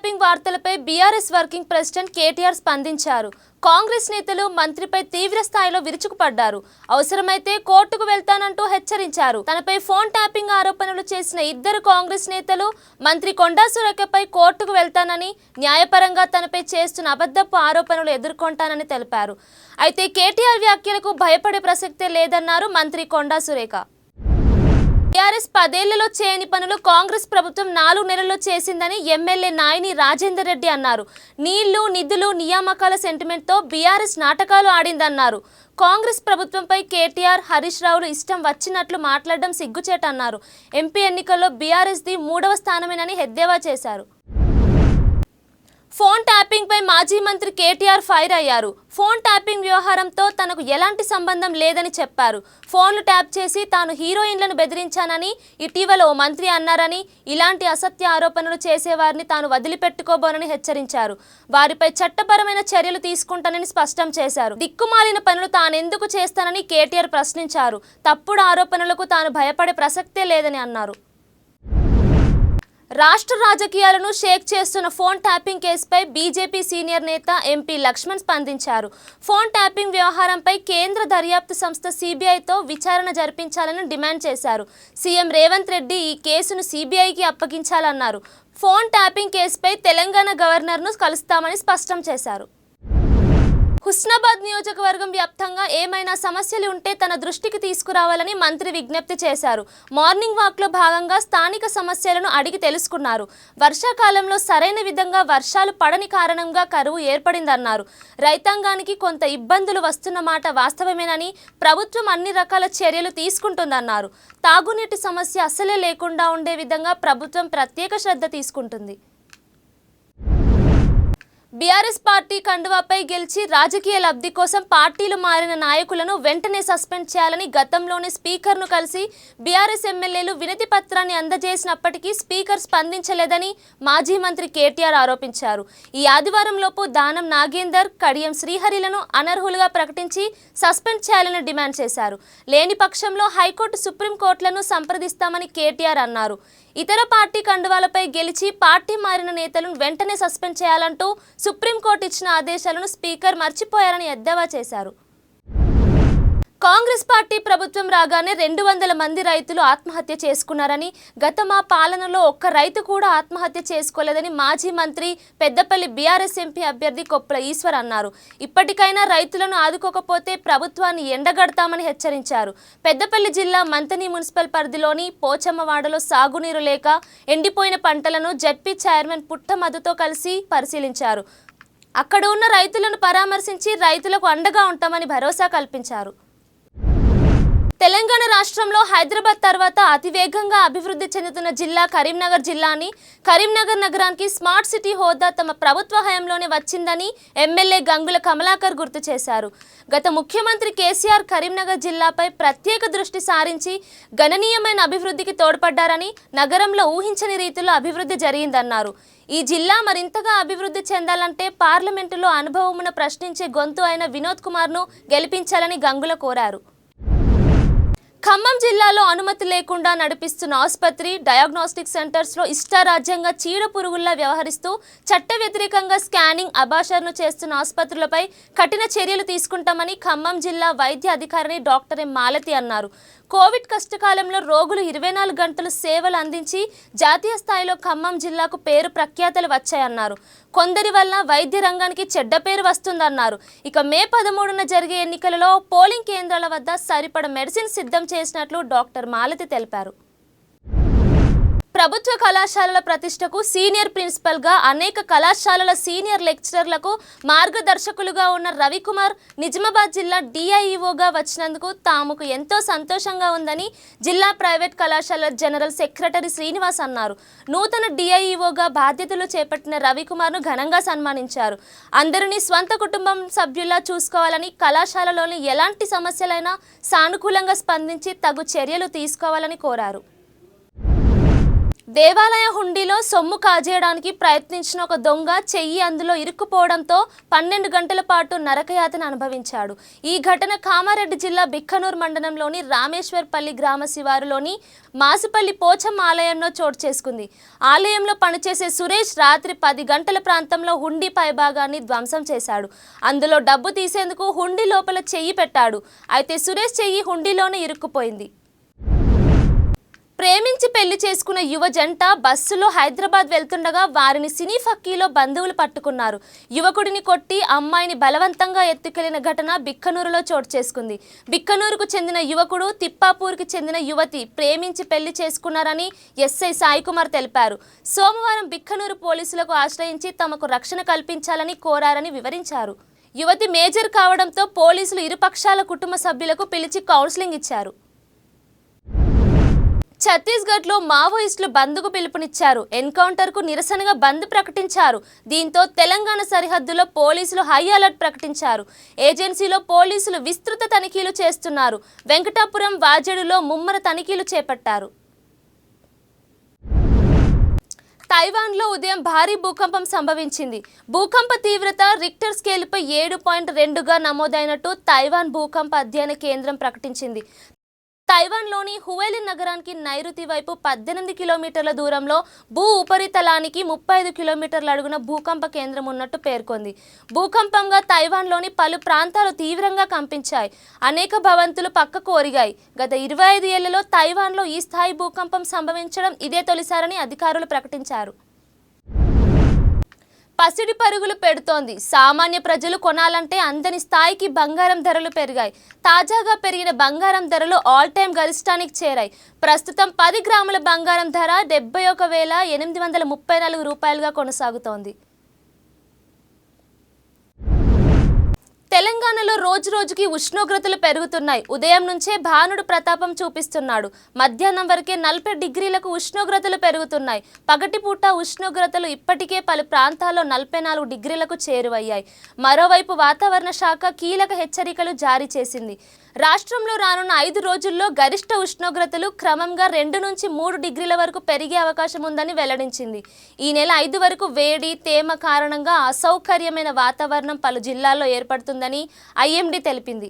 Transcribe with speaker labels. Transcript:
Speaker 1: Tapping వార్తలపై BRS working president KTR స్పందించారు. కాంగ్రెస్ నేతలు మంత్రిపై తీవ్ర స్థాయిలో విరుచుకుపడ్డారు. అవసరమైతే కోర్టుకు వెళ్తానంటూ హెచ్చరించారు. తనపై ఫోన్ ట్యాపింగ్ ఆరోపణలు చేసిన ఇద్దరు కాంగ్రెస్ నేతలు మంత్రి కొండా సురేఖపై కోర్టుకు వెళ్తానని, న్యాయపరంగా తనపై చేస్తున్న అబద్ధపు ఆరోపణలు ఎదుర్కొంటానని తెలిపారు. అయితే కేటీఆర్ వ్యాఖ్యలకు భయపడే ప్రసక్తే లేదన్నారు మంత్రి కొండా సురేఖ. టీఆర్ఎస్ 10 ఏళ్లలో చేయని పనులు కాంగ్రెస్ ప్రభుత్వం 4 నెలల్లో చేసిందని ఎమ్మెల్యే నాయని రాజేందర్ రెడ్డి అన్నారు. నీళ్లు, నిధులు, నియామకాల సెంటిమెంట్తో బీఆర్ఎస్ నాటకాలు ఆడిందన్నారు. కాంగ్రెస్ ప్రభుత్వంపై కేటీఆర్, హరీష్ రావులు ఇష్టం వచ్చినట్లు మాట్లాడడం సిగ్గుచేటన్నారు. ఎంపీ ఎన్నికల్లో బీఆర్ఎస్ది 3వ స్థానమేనని ఎద్దేవా చేశారు. ఫోన్ ట్యాపింగ్ పై మాజీ మంత్రి కేటీఆర్ ఫైర్ అయ్యారు. ఫోన్ ట్యాపింగ్ వ్యవహారంతో తనకు ఎలాంటి సంబంధం లేదని చెప్పారు. ఫోన్లు ట్యాప్ చేసి తాను హీరోయిన్లను బెదిరించానని ఇటీవల ఓ మంత్రి అన్నారని, ఇలాంటి అసత్య ఆరోపణలు చేసేవారిని తాను వదిలిపెట్టుకోబోనని హెచ్చరించారు. వారిపై చట్టపరమైన చర్యలు తీసుకుంటానని స్పష్టం చేశారు. దిక్కుమాలిన పనులు తానెందుకు చేస్తానని కేటీఆర్ ప్రశ్నించారు. తప్పుడు ఆరోపణలకు తాను భయపడే ప్రసక్తే లేదని అన్నారు. రాష్ట్ర రాజకీయాలను షేక్ చేస్తున్న ఫోన్ ట్యాపింగ్ కేసుపై బీజేపీ సీనియర్ నేత ఎంపీ లక్ష్మణ్ స్పందించారు. ఫోన్ ట్యాపింగ్ వ్యవహారంపై కేంద్ర దర్యాప్తు సంస్థ సీబీఐతో విచారణ జరిపించాలని డిమాండ్ చేశారు. సీఎం రేవంత్ రెడ్డి ఈ కేసును సీబీఐకి అప్పగించాలన్నారు. ఫోన్ ట్యాపింగ్ కేసుపై తెలంగాణ గవర్నర్ను కలుస్తామని స్పష్టం చేశారు. హుస్నాబాద్ నియోజకవర్గం వ్యాప్తంగా ఏమైనా సమస్యలు ఉంటే తన దృష్టికి తీసుకురావాలని మంత్రి విజ్ఞప్తి చేశారు. మార్నింగ్ వాక్లో భాగంగా స్థానిక సమస్యలను అడిగి తెలుసుకున్నారు. వర్షాకాలంలో సరైన విధంగా వర్షాలు పడని కారణంగా కరువు ఏర్పడిందన్నారు. రైతాంగానికి కొంత ఇబ్బందులు వస్తున్న మాట వాస్తవమేనని, ప్రభుత్వం అన్ని రకాల చర్యలు తీసుకుంటుందన్నారు. తాగునీటి సమస్య అసలే లేకుండా ఉండే విధంగా ప్రభుత్వం ప్రత్యేక శ్రద్ధ తీసుకుంటుంది. బీఆర్ఎస్ పార్టీ కండువాపై గెలిచి రాజకీయ లబ్ధి కోసం పార్టీలు మారిన నాయకులను వెంటనే సస్పెండ్ చేయాలని గతంలోనే స్పీకర్ను కలిసి బీఆర్ఎస్ ఎమ్మెల్యేలు వినతి పత్రాన్ని అందజేసినప్పటికీ స్పీకర్ స్పందించలేదని మాజీ మంత్రి కేటీఆర్ ఆరోపించారు. ఈ ఆదివారంలోపు దానం నాగేందర్, కడియం శ్రీహరిలను అనర్హులుగా ప్రకటించి సస్పెండ్ చేయాలని డిమాండ్ చేశారు. లేని పక్షంలో హైకోర్టు, సుప్రీంకోర్టులను సంప్రదిస్తామని కేటీఆర్ అన్నారు. ఇతర పార్టీ కండువాలపై గెలిచి పార్టీ మారిన నేతలను వెంటనే సస్పెండ్ చేయాలంటూ సుప్రీంకోర్టు ఇచ్చిన ఆదేశాలను స్పీకర్ మర్చిపోయారని ఎద్దేవా చేశారు. కాంగ్రెస్ పార్టీ ప్రభుత్వం రాగానే 200 మంది రైతులు ఆత్మహత్య చేసుకున్నారని, గత మా పాలనలో ఒక్క రైతు కూడా ఆత్మహత్య చేసుకోలేదని మాజీ మంత్రి, పెద్దపల్లి బీఆర్ఎస్ ఎంపీ అభ్యర్థి కొప్పుల ఈశ్వర్ అన్నారు. ఇప్పటికైనా రైతులను ఆదుకోకపోతే ప్రభుత్వాన్ని ఎండగడతామని హెచ్చరించారు. పెద్దపల్లి జిల్లా మంతని మున్సిపల్ పరిధిలోని పోచమ్మవాడలో సాగునీరు లేక ఎండిపోయిన పంటలను జడ్పీ చైర్మన్ పుట్ట మధుతో కలిసి పరిశీలించారు. అక్కడ ఉన్న రైతులను పరామర్శించి రైతులకు అండగా ఉంటామని భరోసా కల్పించారు. తెలంగాణ రాష్ట్రంలో హైదరాబాద్ తర్వాత అతివేగంగా అభివృద్ధి చెందుతున్న జిల్లా కరీంనగర్ జిల్లాని, కరీంనగర్ నగరానికి స్మార్ట్ సిటీ హోదా తమ ప్రభుత్వ హయాంలోనే వచ్చిందని ఎమ్మెల్యే గంగుల కమలాకర్ గుర్తు చేశారు. గత ముఖ్యమంత్రి కేసీఆర్ కరీంనగర్ జిల్లాపై ప్రత్యేక దృష్టి సారించి గణనీయమైన అభివృద్ధికి తోడ్పడ్డారని, నగరంలో ఊహించని రీతిలో అభివృద్ధి జరిగిందన్నారు. ఈ జిల్లా మరింతగా అభివృద్ధి చెందాలంటే పార్లమెంటులో అనుభవమున ప్రశ్నించే గొంతు అయిన వినోద్ కుమార్ను గెలిపించాలని గంగుల కోరారు. ఖమ్మం జిల్లాలో అనుమతి లేకుండా నడిపిస్తున్న ఆసుపత్రి, డయాగ్నోస్టిక్ సెంటర్స్లో ఇష్టారాజ్యంగా చీడ పురుగుల్లా వ్యవహరిస్తూ చట్ట వ్యతిరేకంగా స్కానింగ్, అబాషర్ను చేస్తున్న ఆసుపత్రులపై కఠిన చర్యలు తీసుకుంటామని ఖమ్మం జిల్లా వైద్య అధికారిని డాక్టర్ ఎం మాలతి అన్నారు. కోవిడ్ కష్టకాలంలో రోగులు 24 గంటలు సేవలు అందించి జాతీయ స్థాయిలో ఖమ్మం జిల్లాకు పేరు ప్రఖ్యాతలు వచ్చాయన్నారు. కొందరి వల్ల వైద్య రంగానికి చెడ్డ పేరు వస్తుందన్నారు. ఇక మే 13న జరిగే ఎన్నికలలో పోలింగ్ కేంద్రాల వద్ద సరిపడ మెడిసిన్ సిద్ధం చేసినట్లు డాక్టర్ మాలతి తెలిపారు. ప్రభుత్వ కళాశాలల ప్రతిష్టకు సీనియర్ ప్రిన్సిపల్గా, అనేక కళాశాలల సీనియర్ లెక్చరర్లకు మార్గదర్శకులుగా ఉన్న రవికుమార్ నిజామాబాద్ జిల్లా డిఐఈఓగా వచ్చినందుకు తాముకు ఎంతో సంతోషంగా ఉందని జిల్లా ప్రైవేట్ కళాశాల జనరల్ సెక్రటరీ శ్రీనివాస్ అన్నారు. నూతన డిఐఈఓగా బాధ్యతలు చేపట్టిన రవికుమార్ను ఘనంగా సన్మానించారు. అందరినీ స్వంత కుటుంబం సభ్యుల్లా చూసుకోవాలని, కళాశాలలోని ఎలాంటి సమస్యలైనా సానుకూలంగా స్పందించి తగు చర్యలు తీసుకోవాలని కోరారు. దేవాలయ హుండీలో సొమ్ము కాజేయడానికి ప్రయత్నించిన ఒక దొంగ చెయ్యి అందులో ఇరుక్కుపోవడంతో 12 గంటల పాటు నరకయాతన అనుభవించాడు. ఈ ఘటన కామారెడ్డి జిల్లా బిక్కనూరు మండలంలోని రామేశ్వర్పల్లి గ్రామ శివారులోని మాసుపల్లి పోచమ్మ ఆలయంలో చోటు చేసుకుంది. ఆలయంలో పనిచేసే సురేష్ రాత్రి 10 గంటల ప్రాంతంలో హుండీ పైభాగాన్ని ధ్వంసం చేశాడు. అందులో డబ్బు తీసేందుకు హుండీ లోపల చెయ్యి పెట్టాడు. అయితే సురేష్ చెయ్యి హుండీలోనే ఇరుక్కుపోయింది. ప్రేమించి పెళ్లి చేసుకున్న యువ జంట బస్సులో హైదరాబాద్ వెళ్తుండగా వారిని సినీ ఫక్కీలో బంధువులు పట్టుకున్నారు. యువకుడిని కొట్టి అమ్మాయిని బలవంతంగా ఎత్తుకెళ్లిన ఘటన బిక్కనూరులో చోటు చేసుకుంది. బిక్కనూరుకు చెందిన యువకుడు తిప్పాపూర్కి చెందిన యువతి ప్రేమించి పెళ్లి చేసుకున్నారని ఎస్ఐ సాయికుమార్ తెలిపారు. సోమవారం బిక్కనూరు పోలీసులకు ఆశ్రయించి తమకు రక్షణ కల్పించాలని కోరారని వివరించారు. యువతి మేజర్ కావడంతో పోలీసులు ఇరుపక్షాల కుటుంబ సభ్యులకు పిలిచి కౌన్సిలింగ్ ఇచ్చారు. ఛత్తీస్గఢ్లో మావోయిస్టులు బంద్కు పిలుపునిచ్చారు. ఎన్కౌంటర్కు నిరసనగా బంద్ ప్రకటించారు. దీంతో తెలంగాణ సరిహద్దులో పోలీసులు హై అలర్ట్ ప్రకటించారు. ఏజెన్సీలో పోలీసులు విస్తృత తనిఖీలు చేస్తున్నారు. వెంకటాపురం వాజేడులో ముమ్మర తనిఖీలు చేపట్టారు. తైవాన్లో ఉదయం భారీ భూకంపం సంభవించింది. భూకంప తీవ్రత రిక్టర్ స్కేలుపై 7.2గా నమోదైనట్టు తైవాన్ భూకంప అధ్యయన కేంద్రం ప్రకటించింది. తైవాన్లోని హువైలిన్ నగరానికి నైరుతి వైపు 18 కిలోమీటర్ల దూరంలో భూ ఉపరితలానికి 35 కిలోమీటర్ల అడుగున భూకంప కేంద్రం ఉన్నట్టు పేర్కొంది. భూకంపంగా తైవాన్లోని పలు ప్రాంతాలు తీవ్రంగా కంపించాయి. అనేక భవంతులు పక్కకు ఒరిగాయి. గత 25 ఏళ్లలో తైవాన్లో ఈ స్థాయి భూకంపం సంభవించడం ఇదే తొలిసారని అధికారులు ప్రకటించారు. పసిడి పరుగులు పెడుతోంది. సామాన్య ప్రజలు కొనాలంటే అందని స్థాయికి బంగారం ధరలు పెరిగాయి. తాజాగా పెరిగిన బంగారం ధరలు ఆల్ టైమ్ గరిష్టానికి చేరాయి. ప్రస్తుతం 10 గ్రాముల బంగారం ధర 71,834 రూపాయలుగా కొనసాగుతోంది. తెలంగాణలో రోజురోజుకి ఉష్ణోగ్రతలు పెరుగుతున్నాయి. ఉదయం నుంచే భానుడు ప్రతాపం చూపిస్తున్నాడు. మధ్యాహ్నం వరకే 40 డిగ్రీలకు ఉష్ణోగ్రతలు పెరుగుతున్నాయి. పగటిపూట ఉష్ణోగ్రతలు ఇప్పటికే పలు ప్రాంతాల్లో 44 డిగ్రీలకు చేరువయ్యాయి. మరోవైపు వాతావరణ శాఖ కీలక హెచ్చరికలు జారీ చేసింది. రాష్ట్రంలో రానున్న 5 రోజుల్లో గరిష్ట ఉష్ణోగ్రతలు క్రమంగా 2 నుంచి 3 డిగ్రీల వరకు పెరిగే అవకాశం ఉందని వెల్లడించింది. ఈ నెల 5 వరకు వేడి, తేమ కారణంగా అసౌకర్యమైన వాతావరణం పలు జిల్లాల్లో ఏర్పడుతుందని ఐఎండీ తెలిపింది.